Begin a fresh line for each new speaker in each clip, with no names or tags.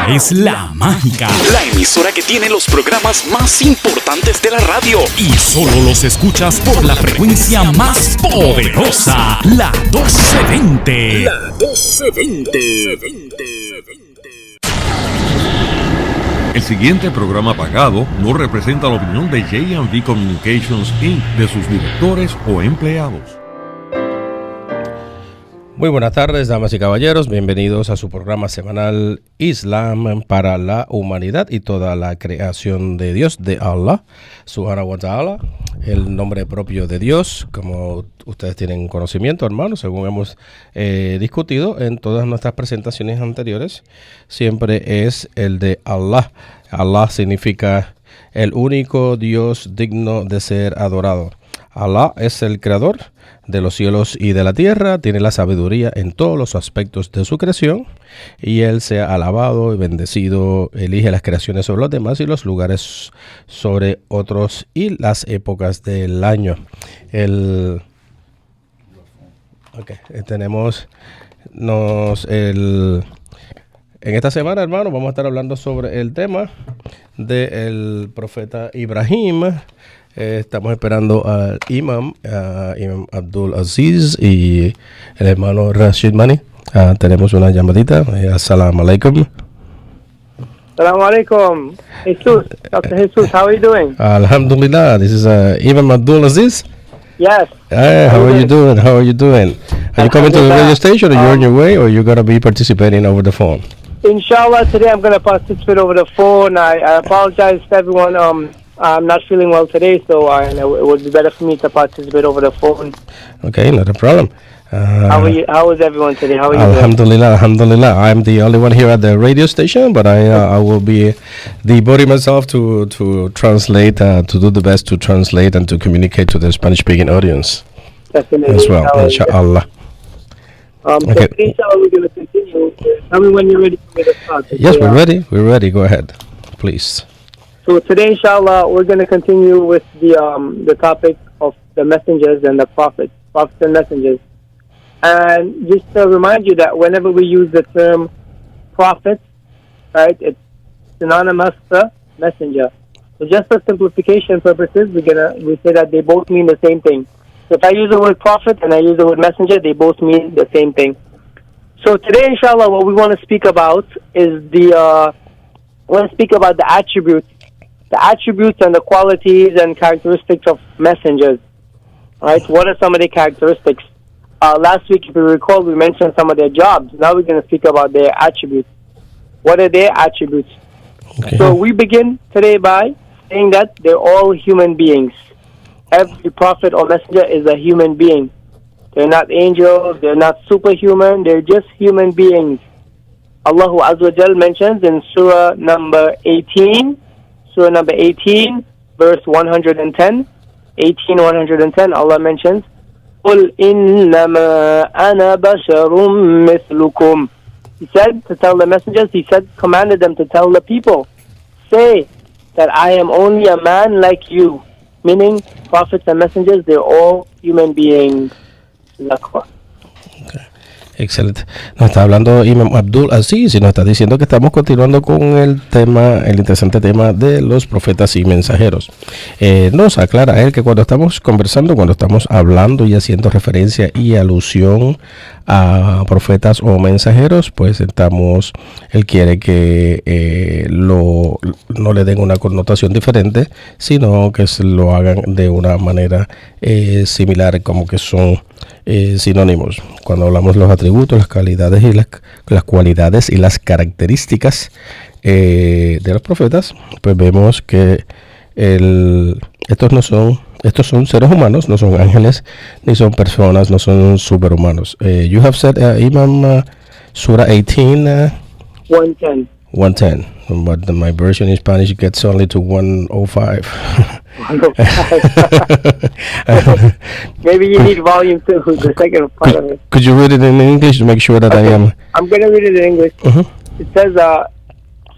Esta es La Mágica, la emisora que tiene los programas más importantes de la radio y solo los escuchas por la frecuencia más poderosa, la 1220. La 1220.
El siguiente programa pagado no representa la opinión de J&V Communications Inc., de sus directores o empleados.
Muy buenas tardes, damas y caballeros. Bienvenidos a su programa semanal Islam para la humanidad y toda la creación de Dios, de Allah, Subhanahu wa Ta'ala, el nombre propio de Dios, como ustedes tienen conocimiento, hermanos, según hemos discutido en todas nuestras presentaciones anteriores, siempre es el de Allah. Allah significa el único Dios digno de ser adorado. Allah es el creador de los cielos y de la tierra, tiene la sabiduría en todos los aspectos de su creación y Él se ha alabado y bendecido, elige las creaciones sobre los demás y los lugares sobre otros y las épocas del año. En esta semana, hermano, vamos a estar hablando sobre el tema del profeta Ibrahim. Estamos esperando al Imam Abdul Aziz y el hermano Rashid Mani. Tenemos una llamadita. Assalamu alaikum.
Assalamu alaikum. Jesus, Dr. Jesus, how are you doing?
Alhamdulillah. This is Imam Abdul Aziz.
Yes.
How are you doing? How are you doing? Are you coming to the radio station, or you're on your way, or you're going to be participating over the phone?
Inshallah, today I'm going to participate over the phone. I apologize to everyone. I'm not feeling well today, so it would be better for me to participate over the phone.
Okay, not a problem.
How are you? How is everyone today? How are you?
Alhamdulillah, alhamdulillah. I'm the only one here at the radio station, but I will be devoting myself to translate, to do the best to translate and to communicate to the Spanish-speaking audience.
Definitely.
As well, inshallah.
Okay. So inshallah, we're going to continue. Tell me when you're ready for me to start.
Yes, we're ready. We're ready. Go ahead, please.
So today, inshallah, we're going to continue with the topic of the messengers and the prophets and messengers. And just to remind you that whenever we use the term prophet, right, it's synonymous to messenger. So just for simplification purposes, we say that they both mean the same thing. So if I use the word prophet and I use the word messenger, they both mean the same thing. So today, inshallah, what we want to speak about is the attributes. The attributes and the qualities and characteristics of messengers. Right? What are some of the characteristics? Last week, if you recall, we mentioned some of their jobs. Now we're going to speak about their attributes. What are their attributes? Okay. So we begin today by saying that they're all human beings. Every prophet or messenger is a human being. They're not angels, they're not superhuman, they're just human beings. Allah Azza wa Jal mentions in Surah number 18, verse 110, 110, Allah mentions, قُلْ إِنَّمَا أَنَا بَشَرٌ مِثْلُكُمْ. He said to tell the messengers, commanded them to tell the people, say that I am only a man like you. Meaning, prophets and messengers, they're all human beings.
Okay. Excelente. Nos está hablando Imam Abdul Aziz y nos está diciendo que estamos continuando con el interesante tema de los profetas y mensajeros. Nos aclara él que cuando estamos conversando, cuando estamos hablando y haciendo referencia y alusión a profetas o mensajeros, pues él quiere que no le den una connotación diferente, sino que lo hagan de una manera similar, como que son sinónimos. Cuando hablamos de los atributos, las cualidades y las características de los profetas, pues vemos que estos son seres humanos, no son ángeles, ni son personas, no son superhumanos. You have said, Imam, Surah 18, 110, but my version in Spanish gets only to 105.
105. Maybe you need volume 2, the second part of it.
Could you read it in English to make sure that
okay.
I am...
I'm going to read it in English. It says,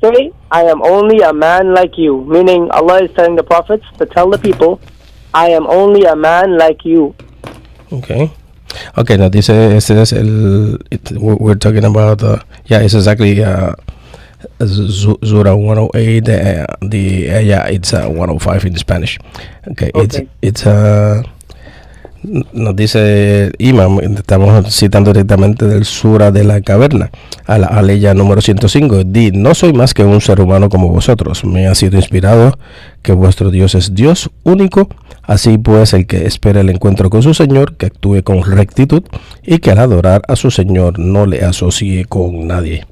say, I am only a man like you. Meaning, Allah is telling the prophets to tell the people, I am only a man like you.
Okay. Okay, now this is we're talking about, it's exactly Zura 108, yeah, it's 105 in Spanish. Okay. It's nos dice Imam, estamos citando directamente del Sura de la Caverna, a la aleya número 105. No soy más que un ser humano como vosotros. Me ha sido inspirado que vuestro Dios es Dios único. Así pues, el que espera el encuentro con su Señor, que actúe con rectitud y que al adorar a su Señor no le asocie con nadie.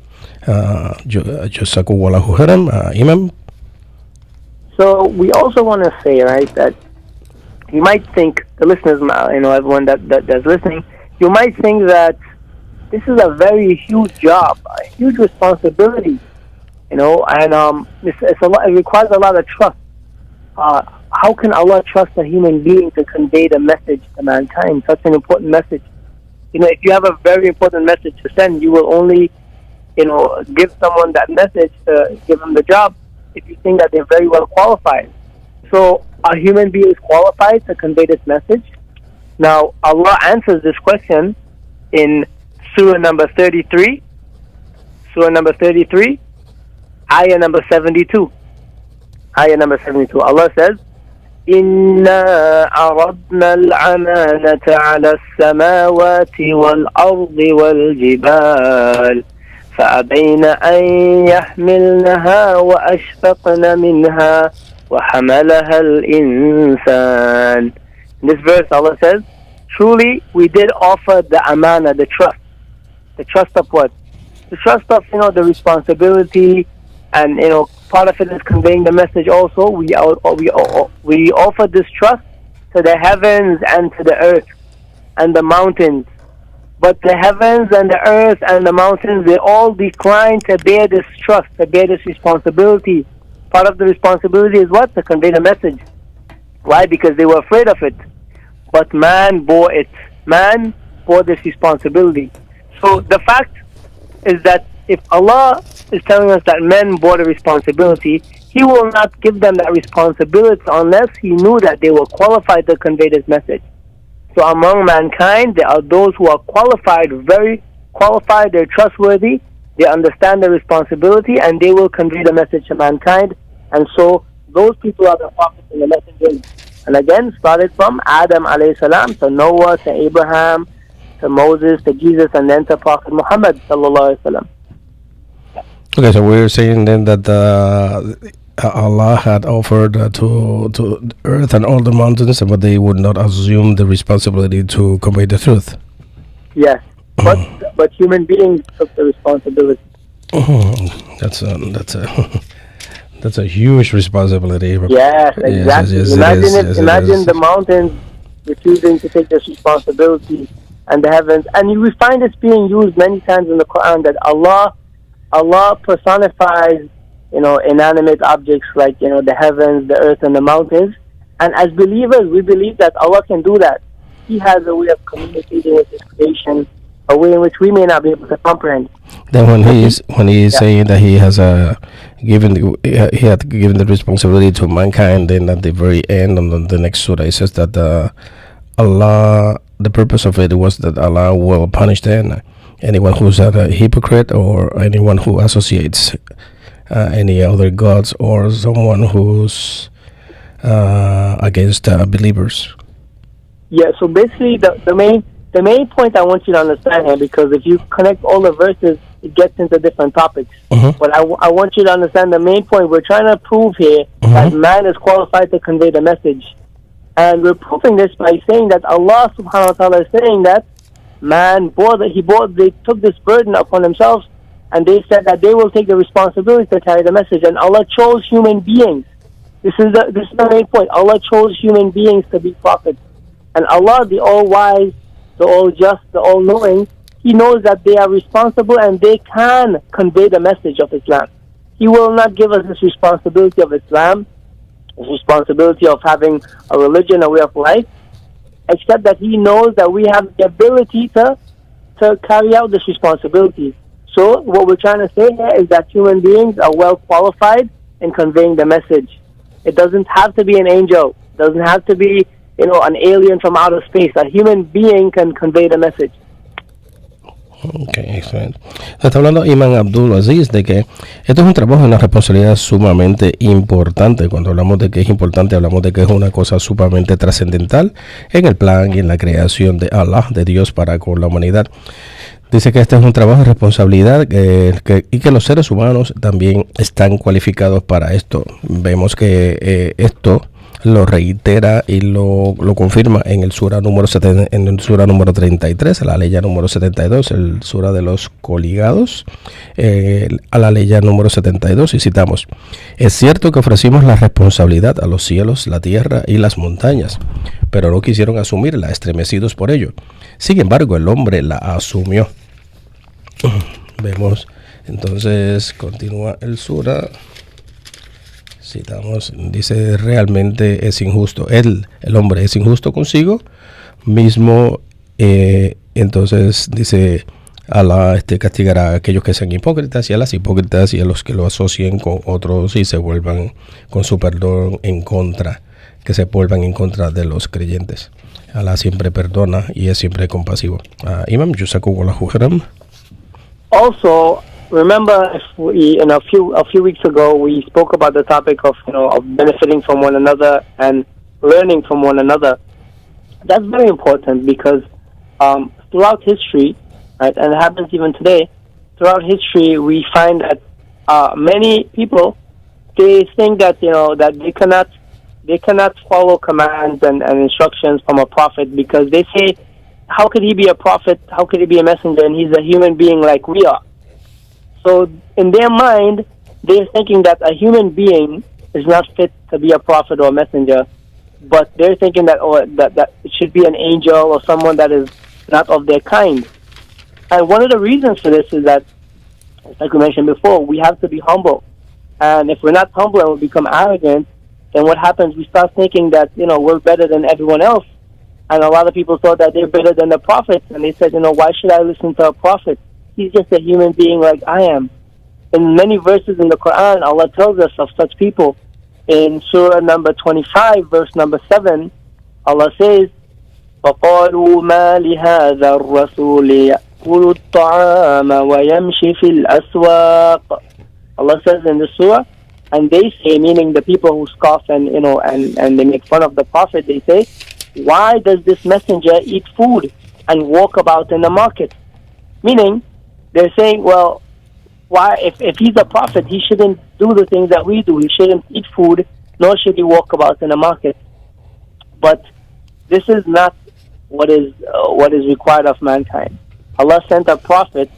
Jazakumullahu khairan, Imam.
So we also want to say, right, that you might think, the listeners, everyone that's listening, you might think that this is a very huge job, a huge responsibility, and it requires a lot of trust. How can Allah trust a human being to convey the message to mankind, such an important message? If you have a very important message to send, you will only, give someone that message to give them the job if you think that they're very well qualified. So, a human being is qualified to convey this message? Now, Allah answers this question in Surah number 33. Surah number 33, ayah number 72. Ayah number 72. Allah says, إِنَّا عَرَضْنَا الْأَمَانَةَ عَلَى السَّمَاوَاتِ وَالْأَرْضِ وَالْجِبَالِ فَأَبَيْنَ أَنْ يَحْمِلْنَهَا وَأَشْفَقْنَ مِنْهَا وَحَمَلَهَا الْإِنسَانِ. In this verse, Allah says, truly, we did offer the amana, the trust. The trust of what? The trust of, the responsibility, and, part of it is conveying the message also. We offer this trust to the heavens and to the earth and the mountains. But the heavens and the earth and the mountains, they all decline to bear this trust, to bear this responsibility. Part of the responsibility is what? To convey the message. Why? Because they were afraid of it. But man bore it. Man bore this responsibility. So the fact is that if Allah is telling us that men bore the responsibility, He will not give them that responsibility unless He knew that they were qualified to convey this message. So among mankind, there are those who are qualified, very qualified, they're trustworthy, they understand the responsibility, and they will convey the message to mankind. And so those people are the prophets and the messengers. And again, started from Adam alayhi salam to Noah to Abraham to Moses to Jesus and then to Prophet Muhammad sallallahu alayhi wa sallam.
Okay, so we're saying then that Allah had offered to earth and all the mountains, but they would not assume the responsibility to convey the truth.
Yes, but human beings took the responsibility.
That's a huge responsibility.
Yes, exactly.
Yes,
imagine the mountains refusing to take this responsibility, and the heavens. And we find this being used many times in the Quran, that Allah personifies, inanimate objects like, the heavens, the earth, and the mountains. And as believers, we believe that Allah can do that. He has a way of communicating with His creation, a way in which we may not be able to comprehend. Then
when he is saying that He has given the responsibility to mankind, then at the very end on the next surah, it says that Allah, the purpose of it was that Allah will punish them, anyone who's a hypocrite or anyone who associates any other gods or someone who's against believers.
Yeah, so basically the main point I want you to understand here, because if you connect all the verses, it gets into different topics. But I want you to understand the main point. We're trying to prove here that man is qualified to convey the message. And we're proving this by saying that Allah subhanahu wa ta'ala is saying that man they took this burden upon themselves, and they said that they will take the responsibility to carry the message. And Allah chose human beings. This is the main point. Allah chose human beings to be prophets. And Allah, the all-wise, the all-just, the all-knowing, He knows that they are responsible and they can convey the message of Islam. He will not give us this responsibility of Islam, this responsibility of having a religion, a way of life, except that He knows that we have the ability to carry out this responsibility. So what we're trying to say here is that human beings are well qualified in conveying the message. It doesn't have to be an angel. It doesn't have to be, an alien from outer space. A human being can convey the message.
Ok, excelente. Está hablando Imam Abdul Aziz de que esto es un trabajo y una responsabilidad sumamente importante. Cuando hablamos de que es importante, hablamos de que es una cosa sumamente trascendental en el plan y en la creación de Allah, de Dios para con la humanidad. Dice que este es un trabajo de responsabilidad y que los seres humanos también están cualificados para esto. Vemos que esto lo reitera y lo confirma en el sura número 33, a la ley número 72, el sura de los coligados, a la ley número 72, y citamos: es cierto que ofrecimos la responsabilidad a los cielos, la tierra y las montañas, pero no quisieron asumirla, estremecidos por ello. Sin embargo, el hombre la asumió. Vemos, entonces, continúa el sura. Citamos, dice: realmente es injusto. El hombre es injusto consigo mismo. Entonces dice: Allah castigará a aquellos que sean hipócritas, y a las hipócritas y a los que lo asocien con otros y se vuelvan con su perdón en contra, que se vuelvan en contra de los creyentes. Allah siempre perdona y es siempre compasivo. Imam Jazakumullahu khairan.
Also, remember, if we, a few weeks ago, we spoke about the topic of of benefiting from one another and learning from one another. That's very important because throughout history, right, and it happens even today, throughout history, we find that many people, they think that that they cannot follow commands and instructions from a prophet, because they say, how could he be a prophet? How could he be a messenger? And he's a human being like we are. So in their mind, they're thinking that a human being is not fit to be a prophet or a messenger, but they're thinking that that it should be an angel or someone that is not of their kind. And one of the reasons for this is that, like we mentioned before, we have to be humble. And if we're not humble and we become arrogant, then what happens? We start thinking that we're better than everyone else. And a lot of people thought that they're better than the prophets, and they said, why should I listen to a prophet? He's just a human being like I am. In many verses in the Quran, Allah tells us of such people. In Surah number 25, verse number 7, Allah says, فَقَالُوا مَا لِهَذَا الرَّسُولِ يَأْكُلُ الطَّعَامَ وَيَمْشِي فِي الْأَسْوَاقِ. Allah says in the surah, and they say, meaning the people who scoff and they make fun of the Prophet, they say, why does this messenger eat food and walk about in the market? Meaning, they're saying, well, why, if he's a prophet, he shouldn't do the things that we do. He shouldn't eat food, nor should he walk about in the market. But this is not what is required of mankind. Allah sent a prophet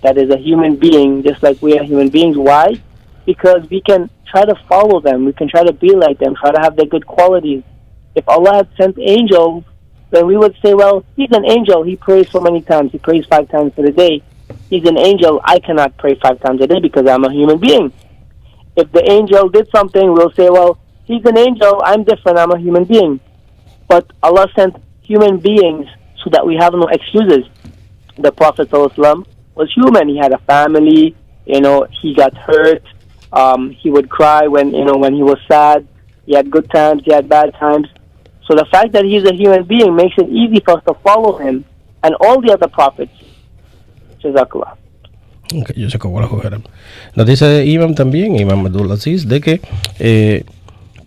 that is a human being, just like we are human beings. Why? Because we can try to follow them. We can try to be like them, try to have their good qualities. If Allah had sent angels, then we would say, well, he's an angel. He prays so many times. He prays 5 times a day. He's an angel. I cannot pray 5 times a day because I'm a human being. If the angel did something, we'll say, well, he's an angel. I'm different. I'm a human being. But Allah sent human beings so that we have no excuses. The Prophet ﷺ was human. He had a family. He got hurt. He would cry when he was sad. He had good times. He had bad times. So the fact that he's a human being makes it easy for us to follow him and all the other prophets. Jazakallah.
Okay, nos dice Imam también, Imam Abdul Aziz, de que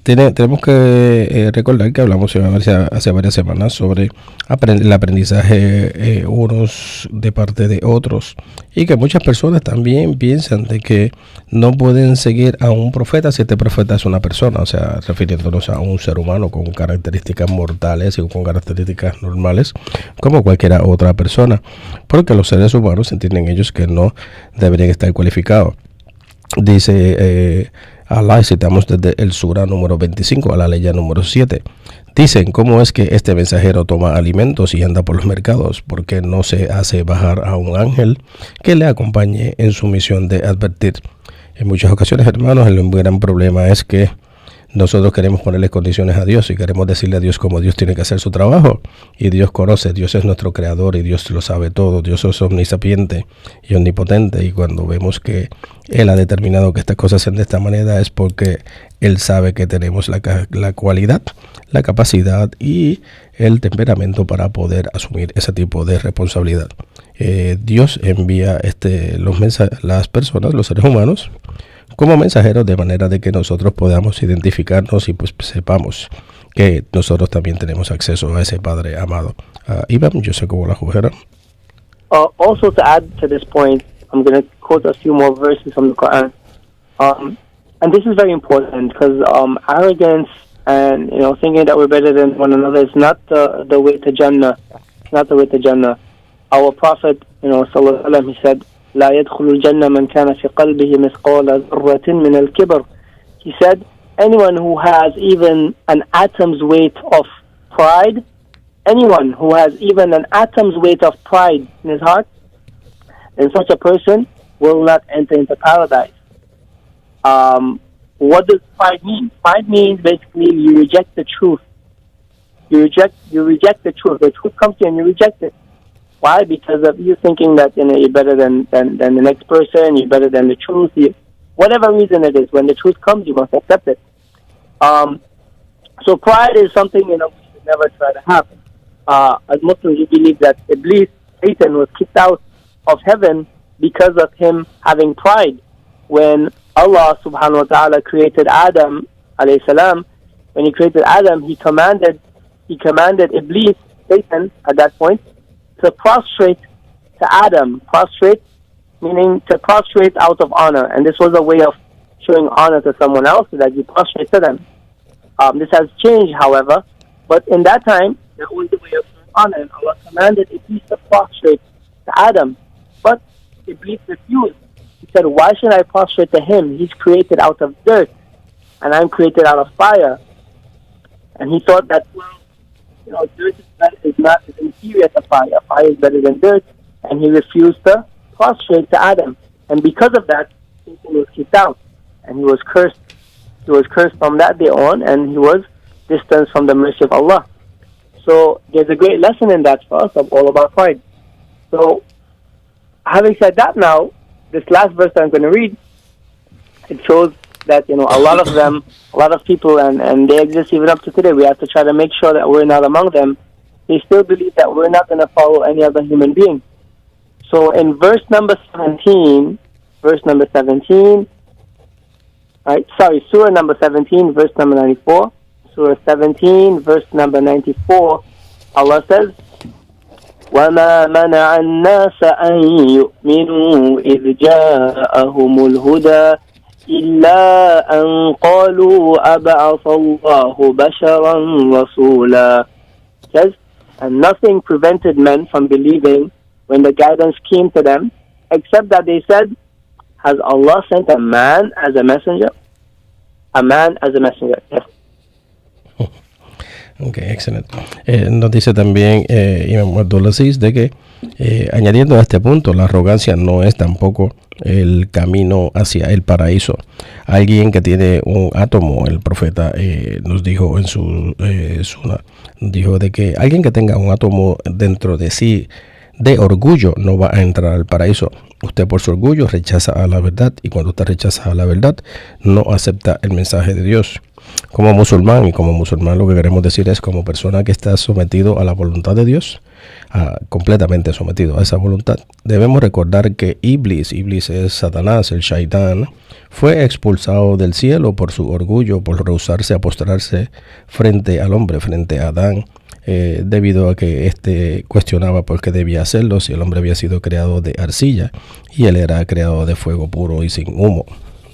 tenemos que recordar que hablamos hace varias semanas sobre el aprendizaje unos de parte de otros, y que muchas personas también piensan de que no pueden seguir a un profeta si este profeta es una persona, o sea, refiriéndonos a un ser humano con características mortales y con características normales como cualquier otra persona, porque los seres humanos entienden ellos que no deberían estar cualificados. Dice Allah, citamos desde el sura número 25 a la ley número 7. Dicen, ¿cómo es que este mensajero toma alimentos y anda por los mercados? Porque no se hace bajar a un ángel que le acompañe en su misión de advertir. En muchas ocasiones, hermanos, el gran problema es que nosotros queremos ponerle condiciones a Dios y queremos decirle a Dios cómo Dios tiene que hacer su trabajo. Y Dios conoce, Dios es nuestro creador y Dios lo sabe todo. Dios es omnisapiente y omnipotente. Y cuando vemos que Él ha determinado que estas cosas sean de esta manera es porque Él sabe que tenemos la cualidad, la capacidad y el temperamento para poder asumir ese tipo de responsabilidad. Dios envía las personas, los seres humanos, como mensajeros de manera de que nosotros podamos identificarnos y pues sepamos que nosotros también tenemos acceso a ese Padre amado. Iván, yo sé cómo la jugaron.
Also, to add to this point, I'm going to quote a few more verses from the Quran. And this is very important because arrogance and thinking that we're better than one another is not the way to Jannah. It's not the way to Jannah. Our Prophet, sallallahu alaihi wasallam, he said, لا يدخل الجنة من كان في قلبه مثقال ذرة من الكبر. He said, anyone who has even an atom's weight of pride, anyone who has even an atom's weight of pride in his heart, then such a person will not enter into paradise. What does pride mean? Pride means basically you reject the truth. You reject the truth. The truth comes to you and you reject it. Why? Because of you thinking that you're better than the next person, you're better than the truth. Whatever reason it is, when the truth comes, you must accept it. So pride is something we should never try to have. As Muslims, we believe that Iblis, Satan, was kicked out of heaven because of him having pride. When Allah subhanahu wa ta'ala created Adam alayhi salam, when he created Adam, he commanded Iblis, Satan, at that point, to prostrate to Adam. Prostrate meaning to prostrate out of honor, and this was a way of showing honor to someone else, so that you prostrate to them. This has changed, however, but in that time, that was the way of showing honor, and Allah commanded Iblis to prostrate to Adam, but Iblis refused. He said, why should I prostrate to him? He's created out of dirt, and I'm created out of fire. And he thought that, dirt is inferior to fire. Fire is better than dirt, and he refused to prostrate to Adam. And because of that, Satan was kicked out, and he was cursed. He was cursed from that day on, and he was distanced from the mercy of Allah. So there's a great lesson in that for us, of all about pride. So, having said that now, this last verse that I'm going to read, it shows that, a lot of people, and they exist even up to today, we have to try to make sure that we're not among them. They still believe that we're not going to follow any other human being. So in verse number 17, surah number 17, verse number 94, surah 17, verse number 94, Allah says, وَمَا مَنَعَ النَّاسَ أَن يُؤْمِنُوا إِذْ جَاءَهُمُ الْهُدَى إِلَّا أَن قَالُوا أَبَعَثَ اللَّهُ بَشَرًا رَسُولًا. Says, and nothing prevented men from believing when the guidance came to them, except that they said, has Allah sent a man as a messenger? A man as a messenger, yes.
Ok, excelente. Nos dice también Imam Abdulaziz de que, añadiendo a este punto, la arrogancia no es tampoco el camino hacia el paraíso. Alguien que tiene un átomo, el profeta nos dijo en su Sunnah, dijo de que alguien que tenga un átomo dentro de sí de orgullo no va a entrar al paraíso. Usted por su orgullo rechaza a la verdad, y cuando usted rechaza a la verdad no acepta el mensaje de Dios. Como musulmán lo que queremos decir es, como persona que está sometido a la voluntad de Dios, completamente sometido a esa voluntad, debemos recordar que Iblis es Satanás, el Shaitán, fue expulsado del cielo por su orgullo, por rehusarse a postrarse frente al hombre, frente a Adán, debido a que éste cuestionaba por qué debía hacerlo si el hombre había sido creado de arcilla y él era creado de fuego puro y sin humo.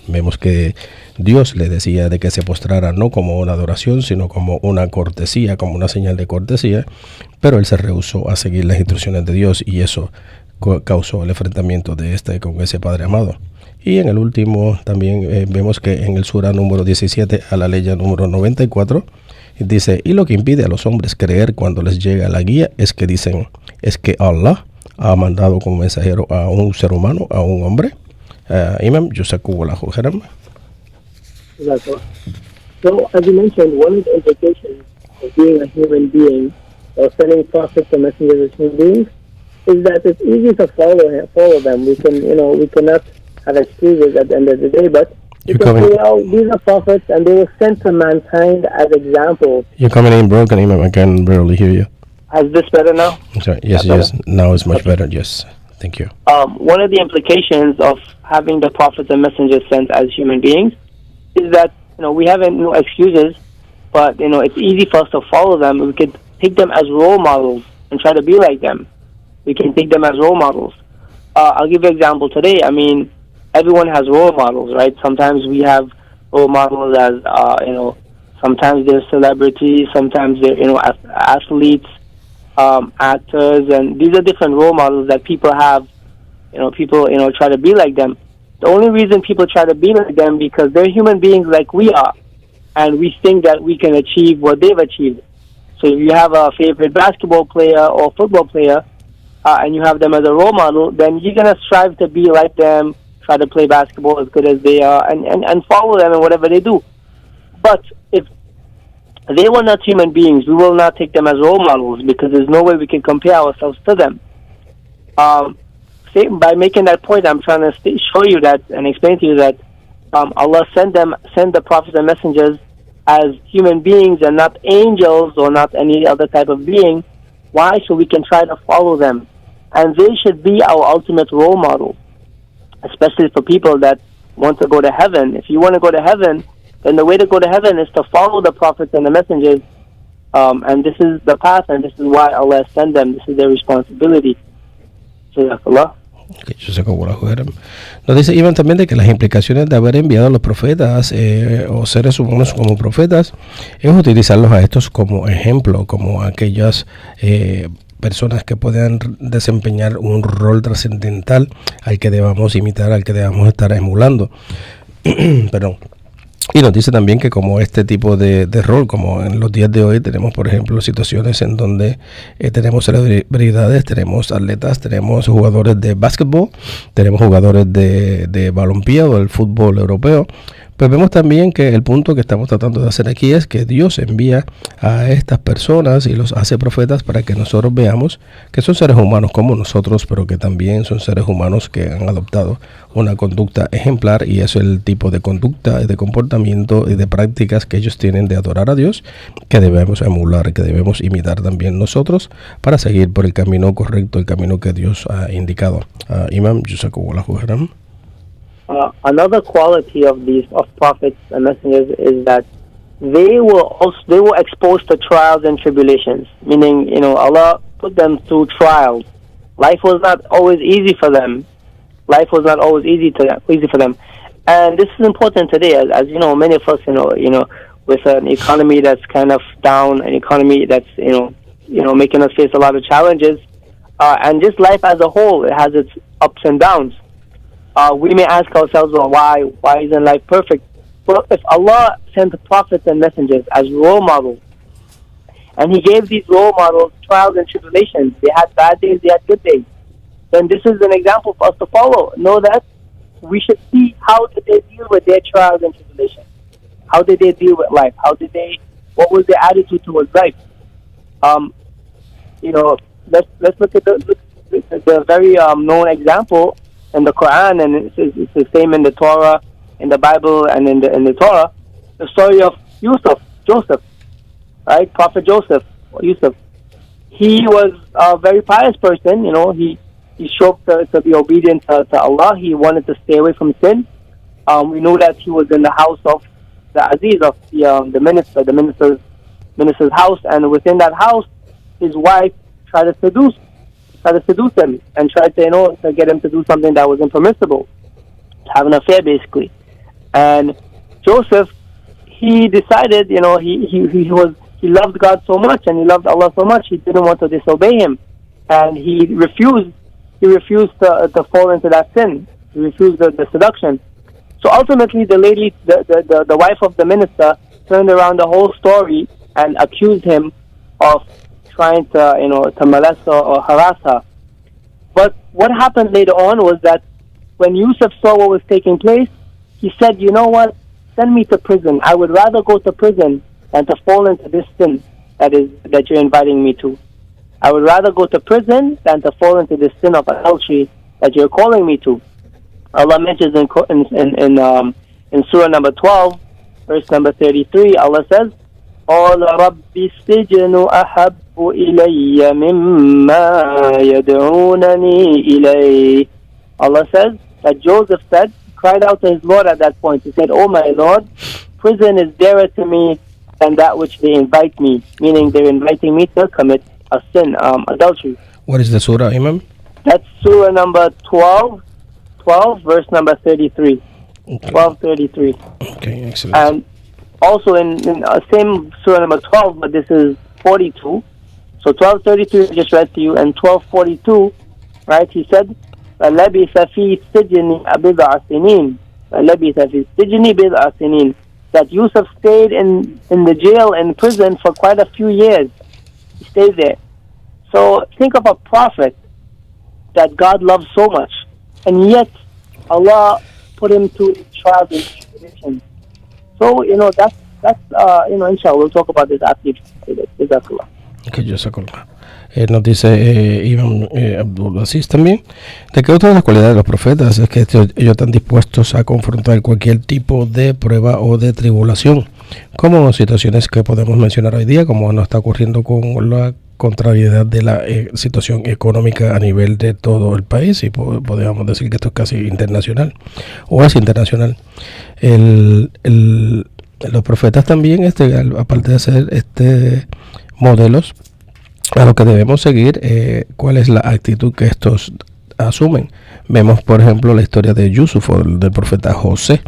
Vemos que Dios le decía de que se postrara no como una adoración, sino como una cortesía, como una señal de cortesía, pero él se rehusó a seguir las instrucciones de Dios, y eso causó el enfrentamiento de con ese Padre amado. Y en el último también vemos que en el Surah número 17 a la ley número 94 dice, y lo que impide a los hombres creer cuando les llega la guía es que dicen, es que Allah ha mandado como mensajero a un ser humano, a un hombre. Imam, yo saco la jugaram.
Exacto. So, as you mentioned, one of the implications of being a human being or sending prophets and messengers as human beings is that it's easy to follow them. We cannot have excuses at the end of the day, but you can say, oh, these are prophets and they were sent to mankind as examples.
You're coming in broken, Imam. I can barely hear you.
Is this better now?
Sorry. Yes. Now it's much better. Yes. Thank you.
One of the implications of having the prophets and messengers sent as human beings is that, we have no excuses, but, it's easy for us to follow them. We could take them as role models and try to be like them. We can take them as role models. I'll give you an example today. I mean, everyone has role models, right? Sometimes we have role models as, sometimes they're celebrities, sometimes they're, athletes, actors, and these are different role models that people have. People, try to be like them. The only reason people try to be like them because they're human beings like we are, and we think that we can achieve what they've achieved. So if you have a favorite basketball player or football player, and you have them as a role model, then you're going to strive to be like them, try to play basketball as good as they are, and follow them in whatever they do. But if they were not human beings, we will not take them as role models because there's no way we can compare ourselves to them. By making that point, I'm trying to show you that and explain to you that Allah sent the prophets and messengers as human beings and not angels or not any other type of being. Why? So we can try to follow them. And they should be our ultimate role model, especially for people that want to go to heaven. If you want to go to heaven, then the way to go to heaven is to follow the prophets and the messengers. And this is the path, and this is why Allah sent them. This is their responsibility. Jazakallah.
Nos dice Iván también de que las implicaciones de haber enviado a los profetas o seres humanos como profetas es utilizarlos a estos como ejemplo, como aquellas personas que puedan desempeñar un rol trascendental al que debamos imitar, al que debamos estar emulando. Perdón. Y nos dice también que como este tipo de rol, como en los días de hoy tenemos, por ejemplo, situaciones en donde tenemos celebridades, tenemos atletas, tenemos jugadores de básquetbol, tenemos jugadores de balompié o del fútbol europeo, pues vemos también que el punto que estamos tratando de hacer aquí es que Dios envía a estas personas y los hace profetas para que nosotros veamos que son seres humanos como nosotros, pero que también son seres humanos que han adoptado una conducta ejemplar, y es el tipo de conducta y de comportamiento y de prácticas que ellos tienen de adorar a Dios que debemos emular, que debemos imitar también nosotros para seguir por el camino correcto, el camino que Dios ha indicado. Imam Jazakallah khairan.
Another quality of prophets and messengers is that they were exposed to trials and tribulations. Meaning, Allah put them through trials. Life was not always easy for them. Life was not always easy for them, and this is important today. As you know, many of us, with an economy that's kind of down, an economy that's making us face a lot of challenges, and just life as a whole, it has its ups and downs. We may ask ourselves, well, why isn't life perfect? Well, if Allah sent the prophets and messengers as role models, and He gave these role models trials and tribulations, they had bad days, they had good days, then this is an example for us to follow. Know that we should see how did they deal with their trials and tribulations. How did they deal with life? What was their attitude towards life? Let's look at the very known example in the Quran, and it's the same in the Torah, in the Bible, and in the Torah, the story of Joseph, right? Prophet Yusuf. He was a very pious person. He strove to be obedient to Allah. He wanted to stay away from sin. We know that he was in the house of the Aziz, of the minister's house, and within that house, his wife tried to seduce him and tried to get him to do something that was impermissible, have an affair basically. And Joseph, he decided, he loved God so much and he loved Allah so much, he didn't want to disobey Him, and he refused to fall into that sin. He refused the seduction. So ultimately, the lady, the wife of the minister, turned around the whole story and accused him of trying to molest her or harass her. But what happened later on was that when Yusuf saw what was taking place, he said, you know what, send me to prison. I would rather go to prison than to fall into this sin that you're inviting me to. I would rather go to prison than to fall into this sin of adultery that you're calling me to. Allah mentions in Surah number 12, verse number 33, Allah says, قَالَ رَبِّ السِّجْنُ أَحَبُّ إِلَيَّ مِمَّا يَدْعُونَنِي إِلَيْهِ. Allah says that Joseph cried out to his Lord at that point. He said, "Oh my Lord, prison is dearer to me than that which they invite me," meaning they're inviting me to commit a sin, adultery.
What is the surah, Imam?
That's Surah number 12, verse number 33.
Okay.
12:33.
Okay, excellent.
And also in same Surah number 12, but this is 42. So 12:33 I just read to you, and 12:42, right? He said, فَلَبِثَ فِي السِّجْنِ بِضْعَ سِنِينَ فَلَبِثَ فِي السِّجْنِ بِضْعَ سِنِينَ. That Yusuf stayed in the jail, in prison, for quite a few years. He stayed there. So think of a prophet that God loves so much, and yet Allah put him through trials and tribulations. So, that's inshallah, we'll talk about this after you say that. Jazakallah.
Okay, Jazakallah. Nos dice Imam Abdul Aziz también de que otra de las cualidades de los profetas es que ellos están dispuestos a confrontar cualquier tipo de prueba o de tribulación, como situaciones que podemos mencionar hoy día, como nos está ocurriendo con la contrariedad de la situación económica a nivel de todo el país, y podríamos decir que esto es casi internacional, o es internacional. Los profetas también, aparte de ser modelos a lo que debemos seguir, cuál es la actitud que estos asumen. Vemos, por ejemplo, la historia de Yusuf, o del profeta José,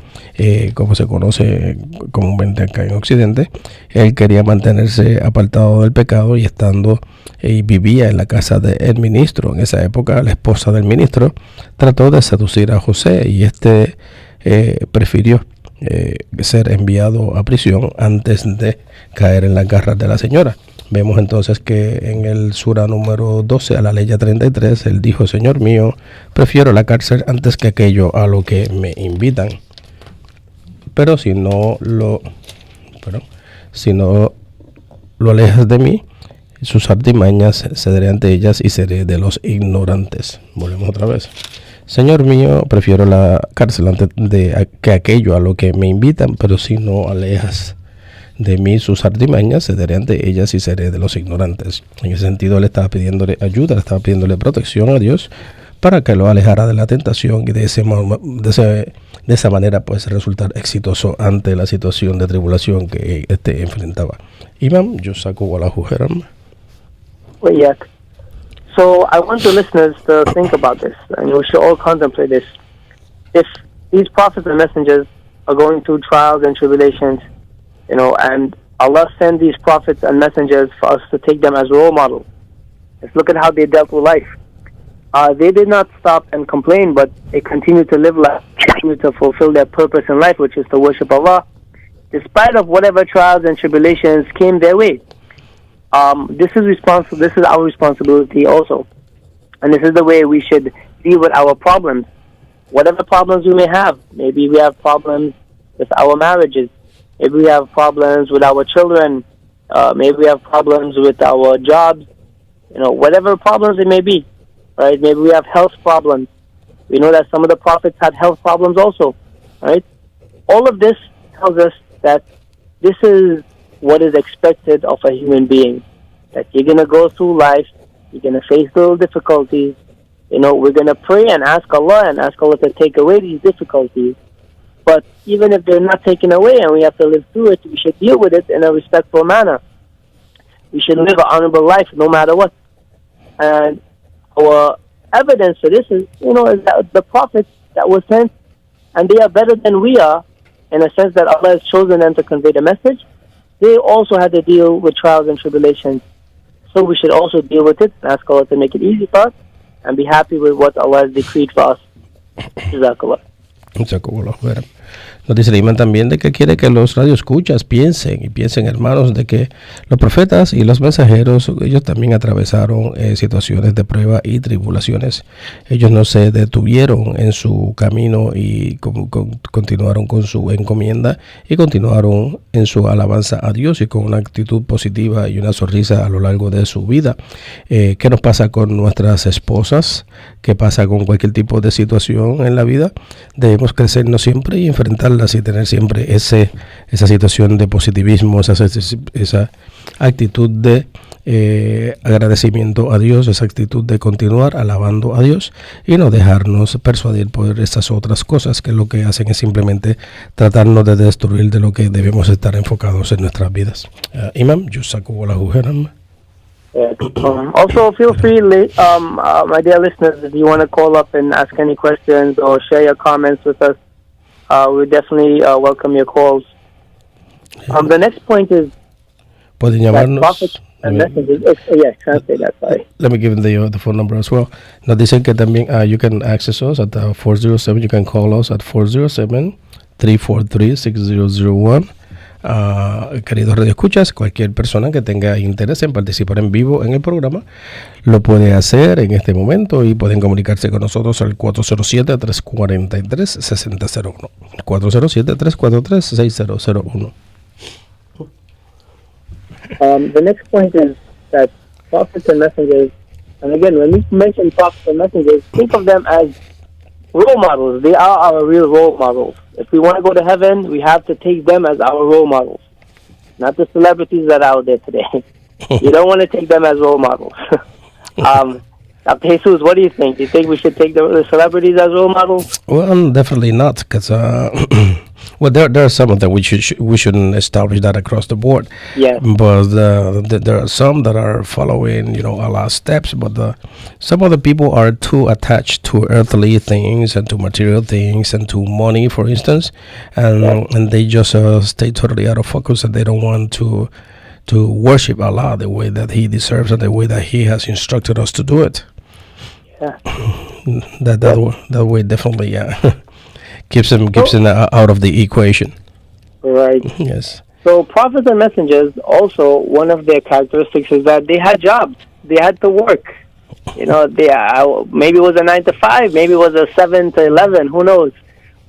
como se conoce comúnmente acá en Occidente. Él quería mantenerse apartado del pecado y vivía en la casa del ministro. En esa época, la esposa del ministro trató de seducir a José, y prefirió ser enviado a prisión antes de caer en las garras de la señora. Vemos entonces que en el Sura número 12 a la ley 33, él dijo: Señor mío, prefiero la cárcel antes que aquello a lo que me invitan. Pero si no lo alejas de mí, sus artimañas, cederé ante ellas y seré de los ignorantes. Volvemos otra vez. Señor mío, prefiero la cárcel antes que aquello a lo que me invitan, pero si no alejas de mí sus artimañas, cederé ante ellas y seré de los ignorantes. En ese sentido, él estaba pidiéndole ayuda, le estaba pidiéndole protección a Dios para que lo alejara de la tentación, y de esa manera pues resultar exitoso ante la situación de tribulación que enfrentaba. Imam, Jazakallahu khairan.
Well, yes. So I want the listeners to think about this, and we should all contemplate this. If these prophets and messengers are going through trials and tribulations, and Allah sent these prophets and messengers for us to take them as role models. Let's look at how they dealt with life. They did not stop and complain, but they continued to live life, continued to fulfill their purpose in life, which is to worship Allah, despite of whatever trials and tribulations came their way. This is our responsibility also, and this is the way we should deal with our problems. Whatever problems we may have, maybe we have problems with our marriages. Maybe we have problems with our children. Maybe we have problems with our jobs. Whatever problems it may be, right? Maybe we have health problems. We know that some of the prophets had health problems also, right? All of this tells us that this is what is expected of a human being. That you're going to go through life, you're going to face little difficulties. We're going to pray and ask Allah to take away these difficulties. But even if they're not taken away and we have to live through it, we should deal with it in a respectful manner. We should live an honorable life no matter what. And our evidence for this is that the prophets that were sent, and they are better than we are, in a sense that Allah has chosen them to convey the message, they also had to deal with trials and tribulations. So we should also deal with it and ask Allah to make it easy for us and be happy with what Allah has decreed for us. Jazakallah.
Nos dice el imán también de que quiere que los radioescuchas piensen, hermanos, de que los profetas y los mensajeros, ellos también atravesaron situaciones de prueba y tribulaciones. Ellos no se detuvieron en su camino y continuaron con su encomienda y continuaron en su alabanza a Dios y con una actitud positiva y una sonrisa a lo largo de su vida. ¿Qué nos pasa con nuestras esposas? ¿Qué pasa con cualquier tipo de situación en la vida? Debemos crecernos siempre y enfrentarlas y tener siempre esa situación de positivismo, esa actitud de agradecimiento a Dios, esa actitud de continuar alabando a Dios y no dejarnos persuadir por estas otras cosas que lo que hacen es simplemente tratarnos de destruir de lo que debemos estar enfocados en nuestras vidas. Imam,
also, feel free, my dear listeners, if you want to call up and ask any questions or share your comments with us, we definitely welcome your calls. The next point is
pueden llamarnos.
Prophets and messengers. Translate that. Sorry.
Let me give them the phone number as well. Nos dicen que también you can access us at 407. You can call us at 407-343-6001. Queridos radioescuchas, cualquier persona que tenga interés en participar en vivo en el programa lo puede hacer en este momento y pueden comunicarse con nosotros al 407-343-6001. 407-343-6001.
The next point is that prophets and messengers, and again, when we mention prophets and messengers, think of them as role models. They are our real role models. If we want to go to heaven, we have to take them as our role models, not the celebrities that are out there today. You don't want to take them as role models. Dr. Jesus, what do you think? Do you think we should take the celebrities as role models?
Well, definitely not, because well, there are some of them we shouldn't establish that across the board.
Yeah.
But there are some that are following, Allah's steps. But some of the people are too attached to earthly things and to material things and to money, for instance, and they just stay totally out of focus, and they don't want to worship Allah the way that He deserves and the way that He has instructed us to do it.
Yeah.
That way definitely keeps them out of the equation.
Right.
Yes.
So prophets and messengers, also one of their characteristics is that they had jobs. They had to work. They maybe it was a 9 to 5, maybe it was a 7 to 11, who knows?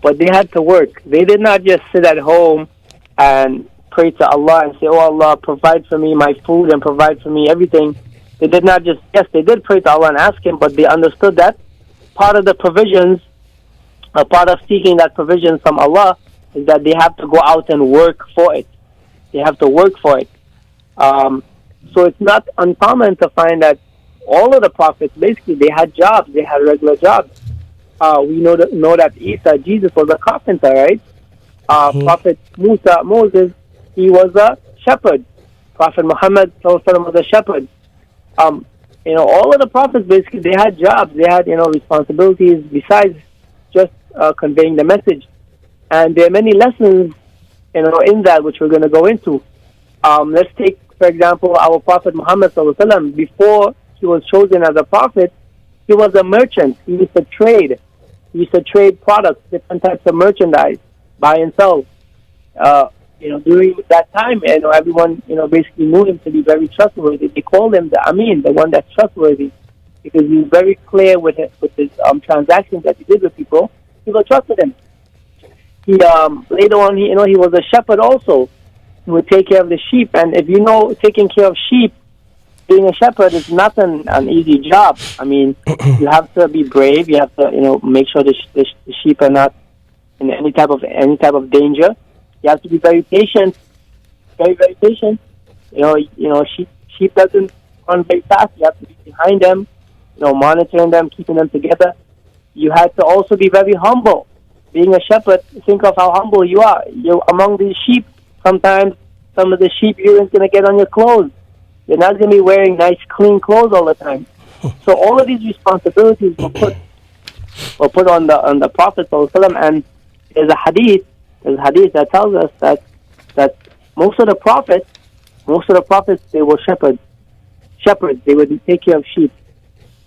But they had to work. They did not just sit at home and pray to Allah and say, "Oh Allah, provide for me my food and provide for me everything." They did not just, yes, they did pray to Allah and ask Him, but they understood that part of the provisions, a part of seeking that provision from Allah is that they have to go out and work for it. They have to work for it. So it's not uncommon to find that all of the prophets, basically, they had jobs. They had regular jobs. We know that Jesus was a carpenter, right? Prophet Moses, he was a shepherd. Prophet Muhammad was a shepherd. All of the prophets, basically, they had jobs. They had, responsibilities besides just conveying the message. And there are many lessons, in that which we're going to go into. Let's take, for example, our Prophet Muhammad sallallahu alaihi wasallam. Before he was chosen as a prophet, he was a merchant. He used to trade. He used to trade products, different types of merchandise, buy and sell. During that time, everyone, basically knew him to be very trustworthy. They called him the Amin, the one that's trustworthy, because he was very clear with his transactions that he did with people. People trusted him. He later on, he was a shepherd also. He would take care of the sheep, and if taking care of sheep, being a shepherd is not an easy job. I mean, you have to be brave. You have to, make sure the sheep are not in any type of danger. You have to be very patient, very, very patient. Sheep doesn't run very fast. You have to be behind them, monitoring them, keeping them together. You have to also be very humble. Being a shepherd, think of how humble you are. You're among these sheep. Sometimes some of the sheep urine's going to get on your clothes. You're not going to be wearing nice, clean clothes all the time. So all of these responsibilities were put on the Prophet ﷺ. And there's a hadith that tells us that most of the prophets, they were shepherds. They would take care of sheep.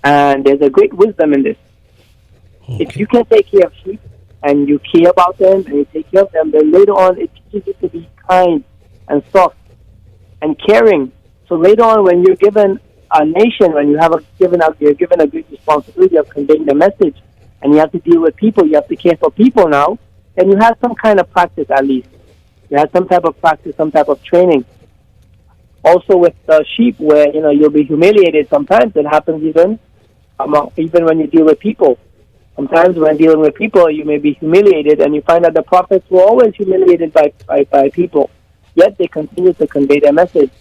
And there's a great wisdom in this. Okay. If you can take care of sheep, and you care about them and you take care of them, then later on it teaches you to be kind and soft and caring. So later on, when you're given a nation, when you're given a great responsibility of conveying the message, and you have to deal with people, you have to care for people now, then you have some kind of practice at least. You have some type of practice, some type of training. Also with the sheep, where you'll be humiliated sometimes. It happens even when you deal with people. Sometimes when dealing with people, you may be humiliated, and you find that the prophets were always humiliated by people. Yet they continue to convey their message.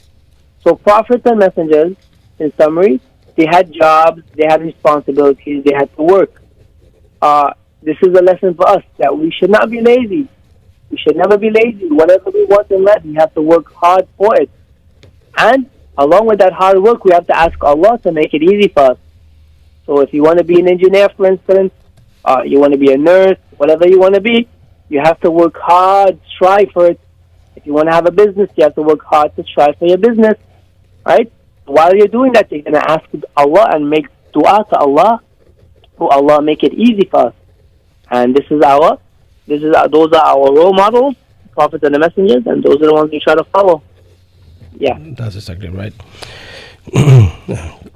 So prophets and messengers, in summary, they had jobs, they had responsibilities, they had to work. This is a lesson for us that we should not be lazy. We should never be lazy. Whatever we want in life, we have to work hard for it. And along with that hard work, we have to ask Allah to make it easy for us. So if you want to be an engineer, for instance, you want to be a nurse, whatever you want to be, you have to work hard, strive for it. If you want to have a business, you have to work hard to strive for your business, right? While you're doing that, you're going to ask Allah and make dua to Allah, to Allah make it easy for us. And those are our role models, prophets and the messengers, and those are the ones we try to follow. Yeah.
That's exactly right.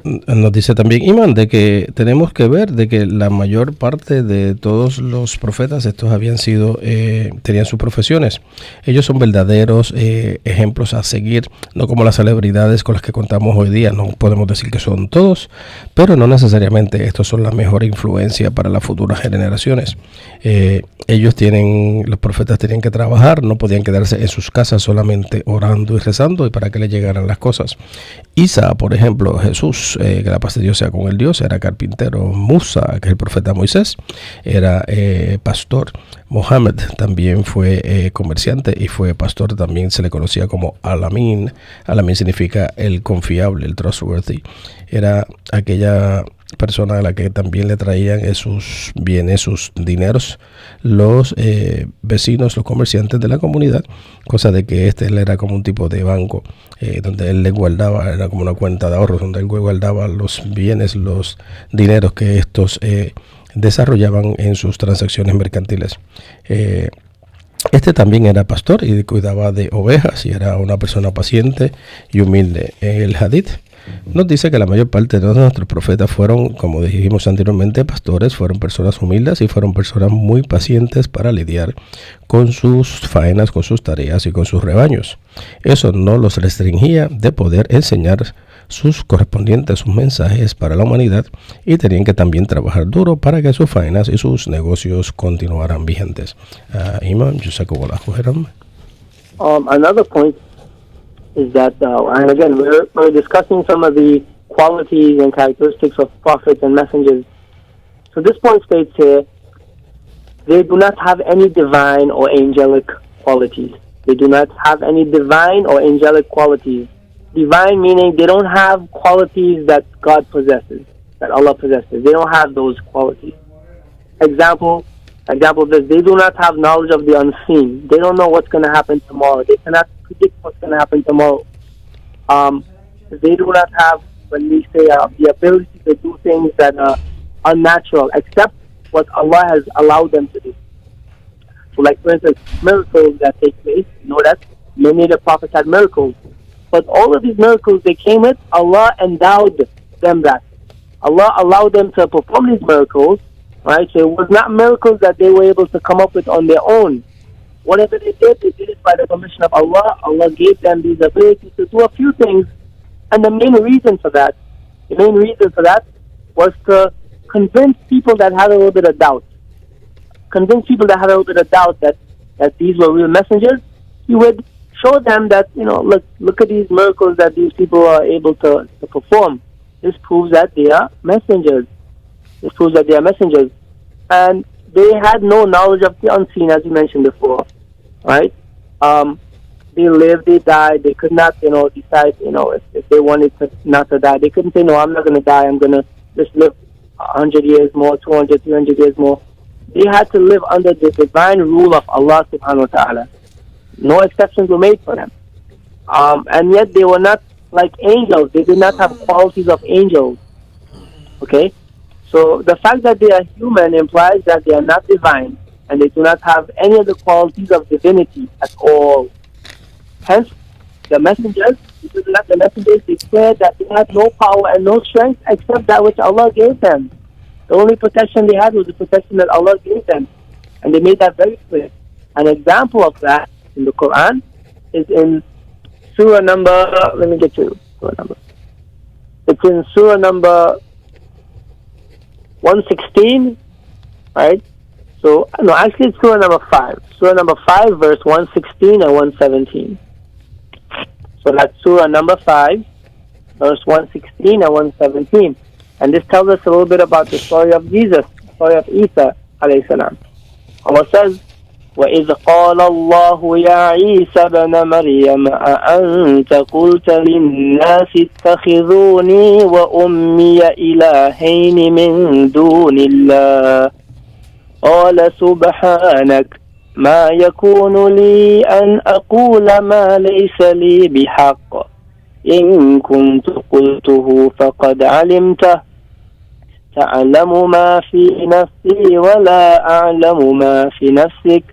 Nos dice también Iman de que tenemos que ver de que la mayor parte de todos los profetas, estos tenían sus profesiones. Ellos son verdaderos ejemplos a seguir, no como las celebridades con las que contamos hoy día. No podemos decir que son todos, pero no necesariamente estos son la mejor influencia para las futuras generaciones. Los profetas tenían que trabajar, no podían quedarse en sus casas solamente orando y rezando y para que les llegaran las cosas. Isa, por ejemplo, Jesús, que la paz de Dios sea con el Dios, era carpintero. Musa, que es el profeta Moisés, era pastor. Mohammed también fue comerciante y fue pastor. También se le conocía como Alamin. Alamin significa el confiable, el trustworthy. Era aquella persona a la que también le traían sus bienes, sus dineros, los vecinos, los comerciantes de la comunidad, cosa de que él era como un tipo de banco, donde él le guardaba, era como una cuenta de ahorros, donde él guardaba los bienes, los dineros que estos desarrollaban en sus transacciones mercantiles. Este también era pastor y cuidaba de ovejas y era una persona paciente y humilde. El hadith nos dice que la mayor parte de nuestros profetas fueron, como dijimos anteriormente, pastores, fueron personas humildes y fueron personas muy pacientes para lidiar con sus faenas, con sus tareas y con sus rebaños. Eso no los restringía de poder enseñar sus correspondientes mensajes para la humanidad, y tenían que también trabajar duro para que sus faenas y sus negocios continuaran vigentes. Imam,
another point is that, and again, we're discussing some of the qualities and characteristics of prophets and messengers. So this point states here, they do not have any divine or angelic qualities. They do not have any divine or angelic qualities. Divine meaning they don't have qualities that God possesses, that Allah possesses. They don't have those qualities. Example of this, they do not have knowledge of the unseen. They don't know what's going to happen tomorrow. They cannot predict what's going to happen tomorrow. They do not have, when we say, the ability to do things that are unnatural, except what Allah has allowed them to do. So like, for instance, miracles that take place, you know that many of the prophets had miracles. But all of these miracles they came with, Allah endowed them that. Allah allowed them to perform these miracles, right? So it was not miracles that they were able to come up with on their own. Whatever they did it by the permission of Allah. Allah gave them these abilities to do a few things. And the main reason for that was to convince people that had a little bit of doubt. That these were real messengers. He would show them that, look at these miracles that these people are able to perform. This proves that they are messengers. And they had no knowledge of the unseen, as you mentioned before, right? They lived, they died. They could not, decide, if they wanted not to die. They couldn't say, no, I'm not going to die. I'm going to just live 100 years more, 200, 300 years more. They had to live under the divine rule of Allah subhanahu wa ta'ala. No exceptions were made for them. And yet they were not like angels. They did not have qualities of angels. Okay? So the fact that they are human implies that they are not divine. and they do not have any of the qualities of divinity at all. Hence, the messengers, because not the messengers declared that they had no power and no strength except that which Allah gave them. The only protection they had was the protection that Allah gave them. And they made that very clear. An example of that in the Quran is in Surah number, let me get you Surah number. It's in Surah number 116, right? So, no, actually it's Surah number 5. Surah number 5, verse 116 and 117. So that's Surah number 5, verse 116 and 117. And this tells us a little bit about the story of Jesus, the story of Isa, alayhi salam. Allah says, وَإِذْ قَالَ اللَّهُ يَا عِيسَى بْنَ مَرْيَمَ أَأَنْتَ قُلْتَ لِلنَّاسِ اتَّخِذُونِي وَأُمِّيَ إِلَٰهَيْنِ مِن دُونِ اللَّهِ قَالَ سُبْحَانَكَ ما يكون لي أن أقول ما ليس لي بحق إن كنت قلته فقد علمته تعلم ما في نفسي ولا أعلم ما في نفسك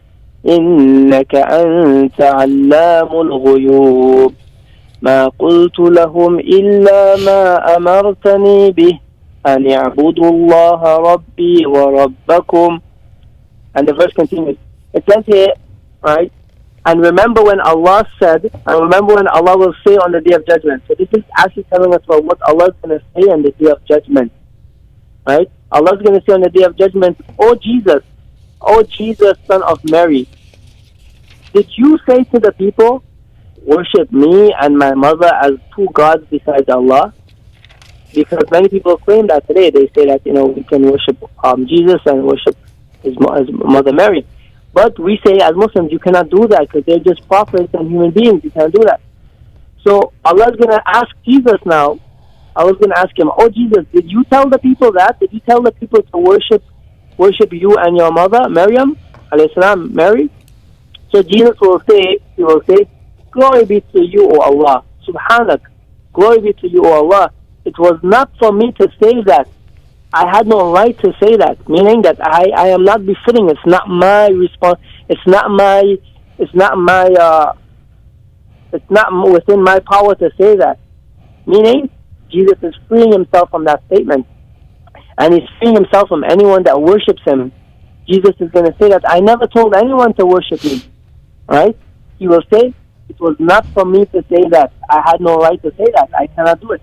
إنك أنت علام الغيوب ما قلت لهم إلا ما أمرتني به أن اعبدوا الله ربي وربكم. And the verse continues. It says here, right, and remember when Allah said, and remember when Allah will say on the Day of Judgment. So this is actually telling us about what Allah is going to say on the Day of Judgment, right? Allah is going to say on the Day of Judgment, O Jesus, son of Mary, did you say to the people, worship me and my mother as two gods besides Allah? Because many people claim that today. They say that, we can worship Jesus and worship his mother Mary. But we say as Muslims, you cannot do that because they're just prophets and human beings. You can't do that. So Allah is going to ask Jesus now. Allah is going to ask him, oh Jesus, did you tell the people that? Did you tell the people to worship you and your mother, Maryam, alayhi salam, Mary? So Jesus will say, glory be to you, O Allah. Subhanak. Glory be to you, O Allah. It was not for me to say that. I had no right to say that, meaning that I am not befitting. It's not my response. It's not within my power to say that. Meaning, Jesus is freeing himself from that statement. And he's freeing himself from anyone that worships him. Jesus is going to say that I never told anyone to worship me. Right? He will say, it was not for me to say that. I had no right to say that. I cannot do it.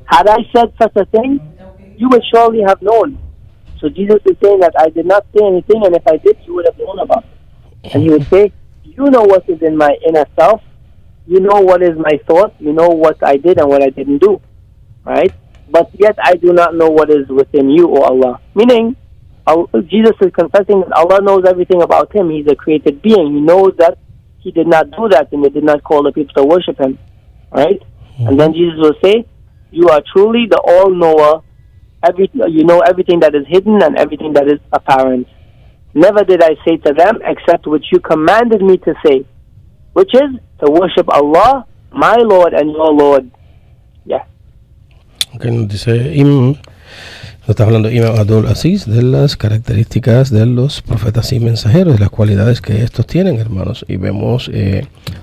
Had I said such a thing, you would surely have known. So Jesus is saying that I did not say anything, and if I did, you would have known about it. And he would say, you know what is in my inner self. You know what is my thought. You know what I did and what I didn't do. Right? But yet I do not know what is within you, O Allah. Meaning, Jesus is confessing that Allah knows everything about him. He's a created being. He knows that he did not do that, and he did not call the people to worship him. Right? And then Jesus will say, you are truly the all-knower. You know everything that is hidden and everything that is apparent. Never did I say to them except what you commanded me to say, which is to worship Allah, my Lord and your Lord. Yeah.
Okay, nos dice nos está hablando Imam Abdul Aziz de las características de los profetas y mensajeros, de las cualidades que estos tienen, hermanos. Y vemos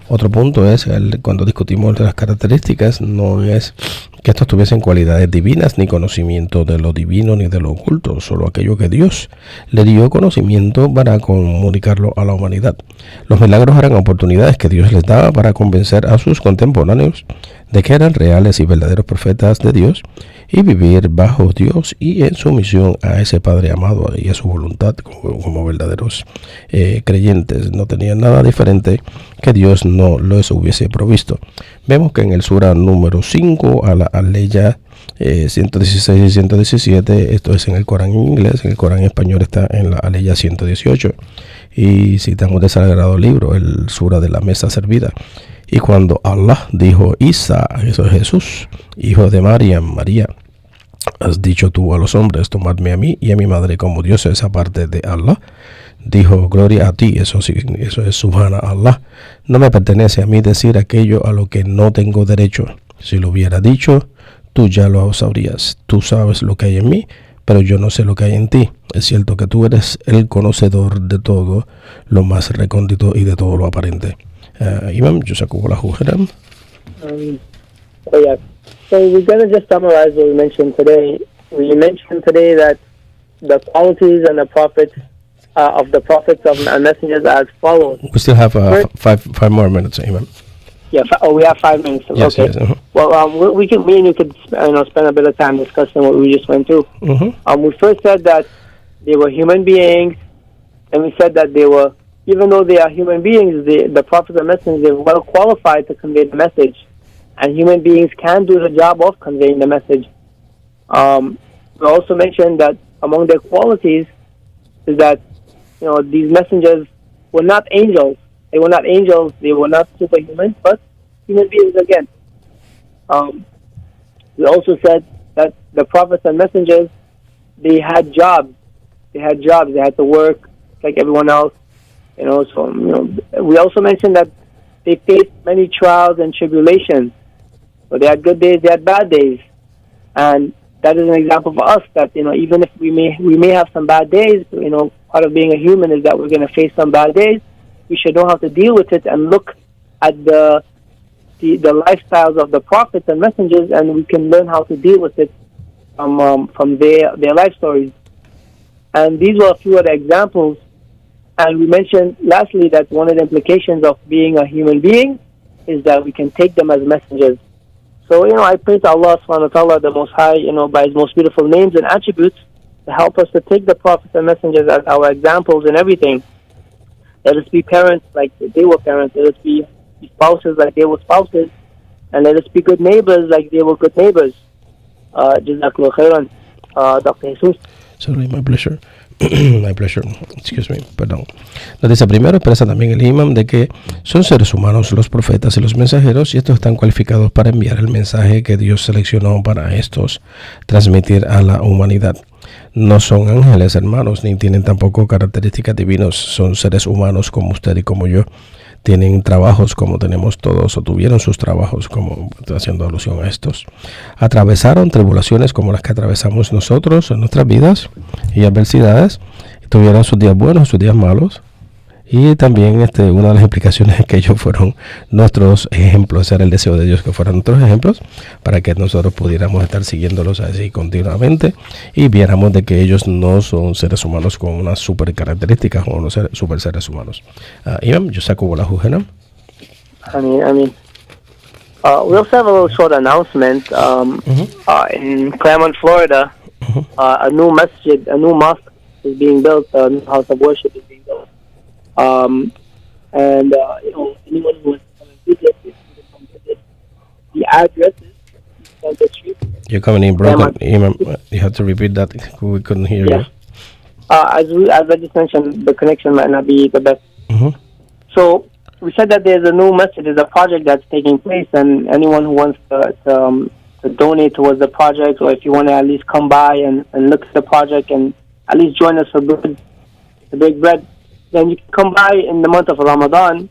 otro punto es cuando discutimos de las características, no es que estos tuviesen cualidades divinas, ni conocimiento de lo divino ni de lo oculto, solo aquello que Dios le dio conocimiento para comunicarlo a la humanidad. Los milagros eran oportunidades que Dios les daba para convencer a sus contemporáneos de que eran reales y verdaderos profetas de Dios y vivir bajo Dios y en sumisión a ese Padre amado y a su voluntad como verdaderos creyentes. No tenían nada diferente que Dios no los hubiese provisto. Vemos que en el Sura número 5 a la Aleya 116 y 117, esto es en el Corán en inglés, en el Corán en español está en la Aleya 118, y citamos de sagrado libro, el Sura de la mesa servida. Y cuando Allah dijo, Isa, eso es Jesús, hijo de María, has dicho tú a los hombres, tomadme a mí y a mi madre como dioses aparte de Allah. Dijo, gloria a ti, eso es subhana Allah. No me pertenece a mí decir aquello a lo que no tengo derecho. Si lo hubiera dicho, tú ya lo sabrías. Tú sabes lo que hay en mí, pero yo no sé lo que hay en ti. Es cierto que tú eres el conocedor de todo lo más recóndito y de todo lo aparente. Imam, Jazakumullahu khairan.
So yeah, so we're going to just summarize what we mentioned today. We mentioned today that the qualities and the prophets of the prophets and messengers are as follows.
We still have five more minutes, Imam.
Yeah, we have 5 minutes.
Yes,
okay.
yes, uh-huh.
Well, me and you could spend a bit of time discussing what we just went through.
Mm-hmm.
We first said that they were human beings, and we said that they were, even though they are human beings, the prophets and messengers, they're well qualified to convey the message, and human beings can do the job of conveying the message. We also mentioned that among their qualities is that these messengers were not angels. They were not angels. They were not superhuman, but human beings again. We also said that the prophets and messengers, they had jobs. They had to work like everyone else. We also mentioned that they faced many trials and tribulations. So they had good days, they had bad days, and that is an example for us that even if we may have some bad days, part of being a human is that we're going to face some bad days. We should know how to deal with it and look at the lifestyles of the prophets and messengers, and we can learn how to deal with it from their life stories. And these were a few of the examples. And we mentioned lastly that one of the implications of being a human being is that we can take them as messengers. So, I pray to Allah subhanahu wa ta'ala, the Most High, by His most beautiful names and attributes, to help us to take the prophets and messengers as our examples in everything. Let us be parents like they were parents. Let us be spouses like they were spouses. And let us be good neighbors like they were good neighbors. Jazakallah khairan. Dr. Jesus.
Sorry, my pleasure. My pleasure. Excuse me, perdón. Nos dice primero, expresa también el imam de que son seres humanos los profetas y los mensajeros, y estos están cualificados para enviar el mensaje que Dios seleccionó para estos transmitir a la humanidad. No son ángeles, hermanos, ni tienen tampoco características divinas. Son seres humanos como usted y como yo. Tienen trabajos como tenemos todos, o tuvieron sus trabajos, como haciendo alusión a estos. Atravesaron tribulaciones como las que atravesamos nosotros en nuestras vidas y adversidades. Tuvieron sus días buenos, sus días malos. Y también una de las implicaciones es que ellos fueron nuestros ejemplos. Era el deseo de Dios que fueran nuestros ejemplos para que nosotros pudiéramos estar siguiéndolos así continuamente y viéramos de que ellos no son seres humanos con unas super características o unos super seres humanos. Imam, Jazakumullahu khairan.
We also have a little short announcement. In Claremont, Florida, a new masjid, a new mosque is being built, a new house of worship is being built. Anyone who wants to come and visit, the address is Center Street.
You're coming in broken, Imam. You have to repeat that. We couldn't hear you.
As I just mentioned, the connection might not be the best.
Mm-hmm.
So we said that there's a new message, there's a project that's taking place, and anyone who wants to donate towards the project, or if you want to at least come by and look at the project and at least join us for the big bread, then you can come by in the month of Ramadan.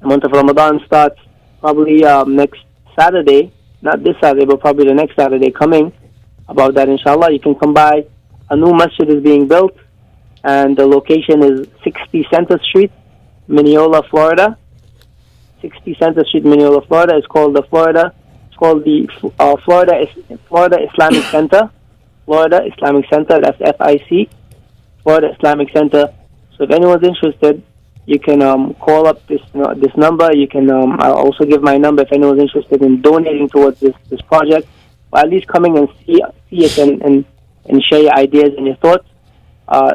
The month of Ramadan starts probably next Saturday, not this Saturday, but probably the next Saturday coming. About that, inshallah, you can come by. A new masjid is being built, and the location is 60 Center Street, Mineola, Florida. 60 Center Street, Mineola, Florida. It's called the Florida Islamic Center. Florida Islamic Center. That's FIC. Florida Islamic Center. So if anyone's interested, you can call up this number. You can I'll also give my number if anyone's interested in donating towards this project, or at least coming and see it and share your ideas and your thoughts.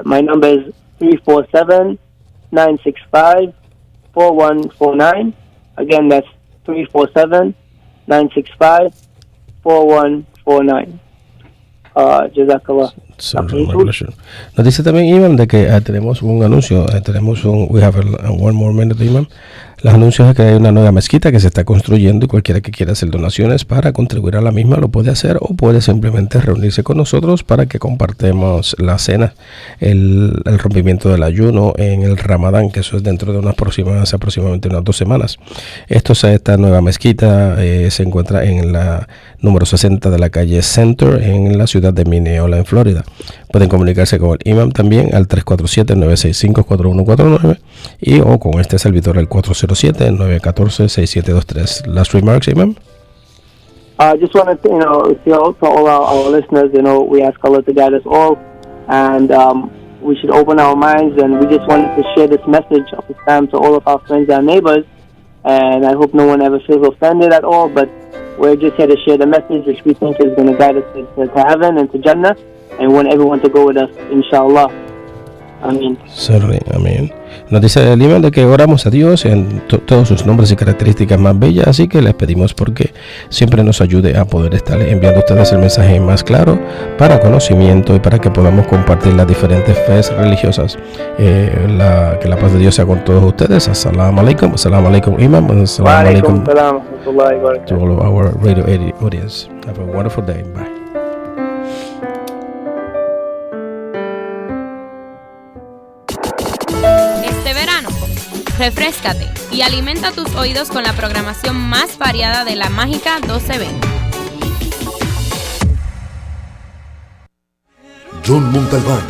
My number is 347-965-4149. Again, that's 347-965-4149. Jazakallah.
Nos dice también Imam de que tenemos un anuncio, we have one more minute, Imam. Los anuncios es que hay una nueva mezquita que se está construyendo y cualquiera que quiera hacer donaciones para contribuir a la misma lo puede hacer, o puede simplemente reunirse con nosotros para que compartamos la cena, el rompimiento del ayuno en el Ramadán, que eso es dentro de aproximadamente unas 2 semanas. Esta nueva mezquita se encuentra en la número 60 de la calle Center en la ciudad de Mineola, en Florida. Pueden comunicarse con el imam también al 347-965-4149 y o con este servidor al 407-914-6723. Last remarks, imam?
I just want to, to all our listeners, we ask Allah to guide us all, and we should open our minds, and we just wanted to share this message of Islam to all of our friends and neighbors, and I hope no one ever feels offended at all, but we're just here to share the message which we think is going to guide us to heaven and to Jannah, and we want everyone to go with us, inshallah. Amén.
Certainly, amén. Nos dice el imam de que oramos a Dios en todos sus nombres y características más bellas, así que les pedimos porque siempre nos ayude a poder estar enviando a ustedes el mensaje más claro para conocimiento y para que podamos compartir las diferentes fees religiosas. Que la paz de Dios sea con todos ustedes. Assalamu alaikum, imam. Assalamu alaikum to all of our radio audience. Have a wonderful day. Bye.
Refréscate y alimenta tus oídos con la programación más variada de la mágica 1220.
John Montalbán